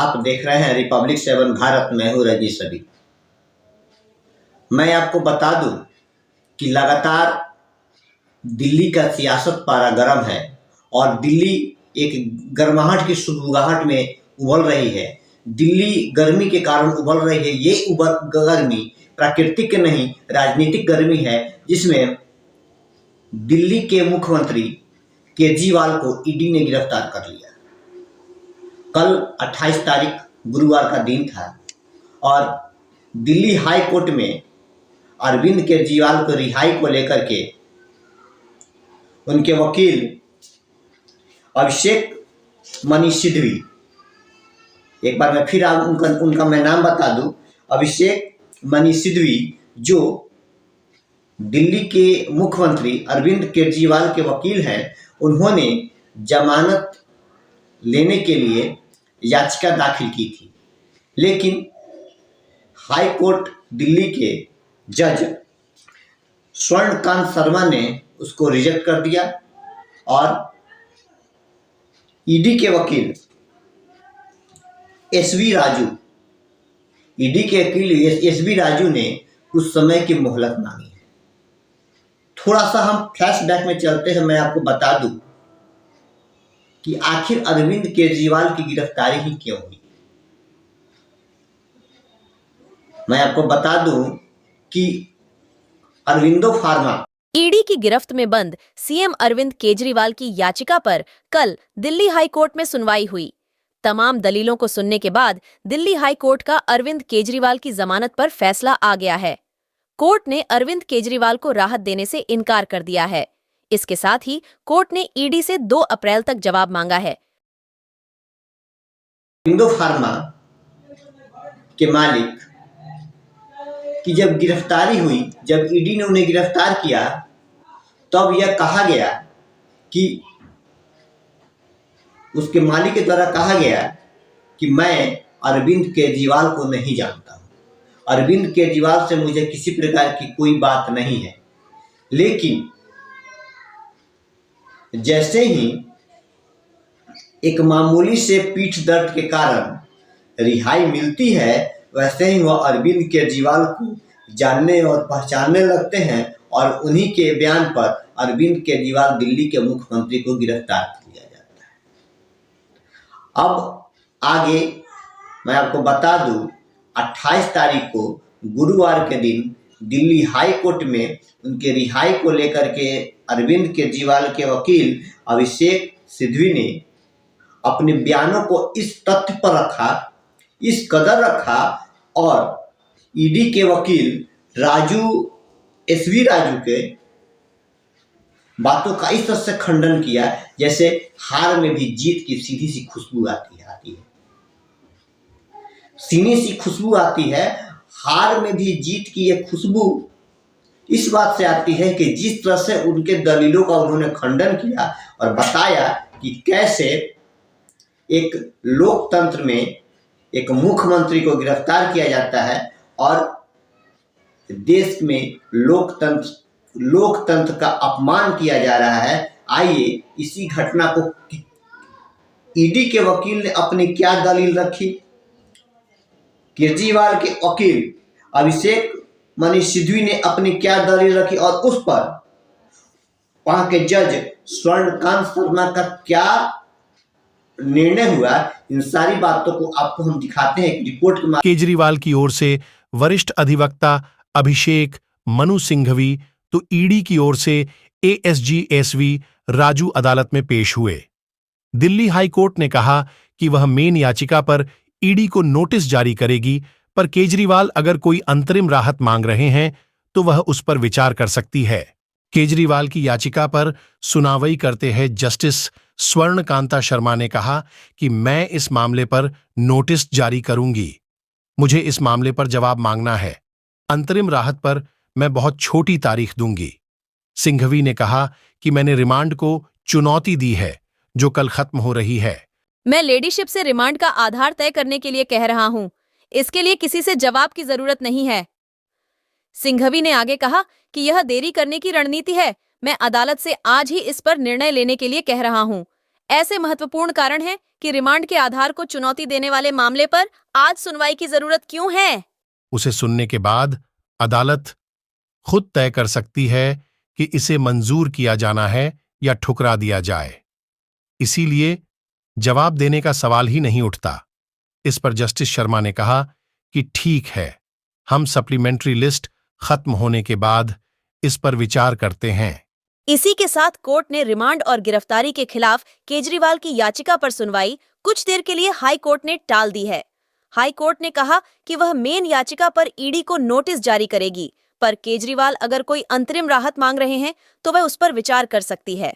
आप देख रहे हैं रिपब्लिक 7 भारत। मैं हूँ रजी सभी। मैं आपको बता दूं कि लगातार दिल्ली का सियासत पारा गर्म है और दिल्ली एक गर्माहट की सुगबुगाहट में उबल रही है। दिल्ली गर्मी के कारण उबल रही है। ये गर्मी प्राकृतिक नहीं, राजनीतिक गर्मी है, जिसमें दिल्ली के मुख्यमंत्री केजरीवाल को ईडी ने गिरफ्तार कर लिया। कल 28 तारीख गुरुवार का दिन था और दिल्ली हाई कोर्ट में अरविंद केजरीवाल को रिहाई को लेकर के उनके वकील अभिषेक मनी सिंघवी, एक बार मैं फिर उनका मैं नाम बता दूं, अभिषेक मनी सिंघवी, जो दिल्ली के मुख्यमंत्री अरविंद केजरीवाल के वकील हैं, उन्होंने जमानत लेने के लिए याचिका दाखिल की थी, लेकिन हाई कोर्ट दिल्ली के जज स्वर्णकांत शर्मा ने उसको रिजेक्ट कर दिया और ईडी के वकील एसवी राजू, ईडी के वकील एसवी राजू ने कुछ समय की मोहलत मांगी है। थोड़ा सा हम फ्लैशबैक में चलते हैं। मैं आपको बता दूं कि आखिर अरविंद केजरीवाल की गिरफ्तारी ही क्यों हुई। मैं आपको बता दूं कि अरविंदो फार्मा ईडी की गिरफ्त में बंद सीएम अरविंद केजरीवाल की याचिका पर कल दिल्ली हाई कोर्ट में सुनवाई हुई। तमाम दलीलों को सुनने के बाद दिल्ली हाई कोर्ट का अरविंद केजरीवाल की जमानत पर फैसला आ गया है। कोर्ट ने अरविंद केजरीवाल को राहत देने से इनकार कर दिया है। इसके साथ ही कोर्ट ने ईडी से 2 अप्रैल तक जवाब मांगा है। अरविंदो फार्मा के मालिक की जब गिरफ्तारी हुई, जब ईडी ने उन्हें गिरफ्तार किया, तब यह कहा गया कि उसके मालिक के द्वारा कहा गया कि मैं अरविंद केजरीवाल को नहीं जानता हूं, अरविंद केजरीवाल से मुझे किसी प्रकार की कोई बात नहीं है। लेकिन जैसे ही एक मामूली से पीठ दर्द के कारण रिहाई मिलती है, वैसे ही वह अरविंद केजरीवाल को जानने और पहचानने लगते हैं और उन्हीं के बयान पर अरविंद केजरीवाल दिल्ली के मुख्यमंत्री को गिरफ्तार कर लिया जाता है। अब आगे मैं आपको बता दूं, 28 तारीख को गुरुवार के दिन दिल्ली हाई कोर्ट में उनके रिहाई को लेकर के अरविंद केजरीवाल के वकील अभिषेक सिंघवी ने अपने बयानों को इस तथ्य पर रखा, इस कदर रखा, और ईडी के वकील एसवी राजू के बातों का इस तरह से खंडन किया जैसे हार में भी जीत की सीधी सी खुशबू आती है सीनी सी खुशबू आती है। हार में भी जीत की ये खुशबू इस बात से आती है कि जिस तरह से उनके दलीलों का उन्होंने खंडन किया और बताया कि कैसे एक लोकतंत्र में एक मुख्यमंत्री को गिरफ्तार किया जाता है और देश में लोकतंत्र का अपमान किया जा रहा है। आइए इसी घटना को ईडी के वकील ने अपनी क्या दलील रखी, केजरीवाल के वकील अभिषेक मनी सिंघवी ने अपनी क्या दलील रखी और उस पर वहां के जज स्वर्णकांत शर्मा का क्या निर्णय हुआ, इन सारी बातों को आपको हम दिखाते हैं रिपोर्ट के माध्यम। केजरीवाल की ओर से वरिष्ठ अधिवक्ता अभिषेक मनु सिंघवी तो ईडी की ओर से एएसजी एसवी राजू अदालत में पेश हुए। दिल्ली हाई कोर्ट ने कहा कि वह मेन याचिका पर ईडी को नोटिस जारी करेगी, पर केजरीवाल अगर कोई अंतरिम राहत मांग रहे हैं तो वह उस पर विचार कर सकती है। केजरीवाल की याचिका पर सुनवाई करते हैं जस्टिस स्वर्णकांता शर्मा ने कहा कि मैं इस मामले पर नोटिस जारी करूंगी। मुझे इस मामले पर जवाब मांगना है। अंतरिम राहत पर मैं बहुत छोटी तारीख दूंगी। सिंघवी ने कहा कि मैंने रिमांड को चुनौती दी है जो कल खत्म हो रही है। मैं लेडीशिप से रिमांड का आधार तय करने के लिए कह रहा हूं। इसके लिए किसी से जवाब की जरूरत नहीं है। सिंघवी ने आगे कहा कि यह देरी करने की रणनीति है। मैं अदालत से आज ही इस पर निर्णय लेने के लिए कह रहा हूं। ऐसे महत्वपूर्ण कारण हैं कि रिमांड के आधार को चुनौती देने वाले मामले पर आज सुनवाई की जरूरत क्यों है? उसे सुनने के बाद अदालत खुद तय कर सकती है कि इसे मंजूर किया जाना है या ठुकरा दिया जाए। इसीलिए जवाब देने का सवाल ही नहीं उठता। इस पर जस्टिस शर्मा ने कहा कि ठीक है, हम सप्लीमेंट्री लिस्ट खत्म होने के बाद इस पर विचार करते हैं। इसी के साथ कोर्ट ने रिमांड और गिरफ्तारी के खिलाफ केजरीवाल की याचिका पर सुनवाई कुछ देर के लिए हाई कोर्ट ने टाल दी है। हाई कोर्ट ने कहा कि वह मेन याचिका पर ईडी को नोटिस जारी करेगी, पर केजरीवाल अगर कोई अंतरिम राहत मांग रहे हैं तो वह उस पर विचार कर सकती है।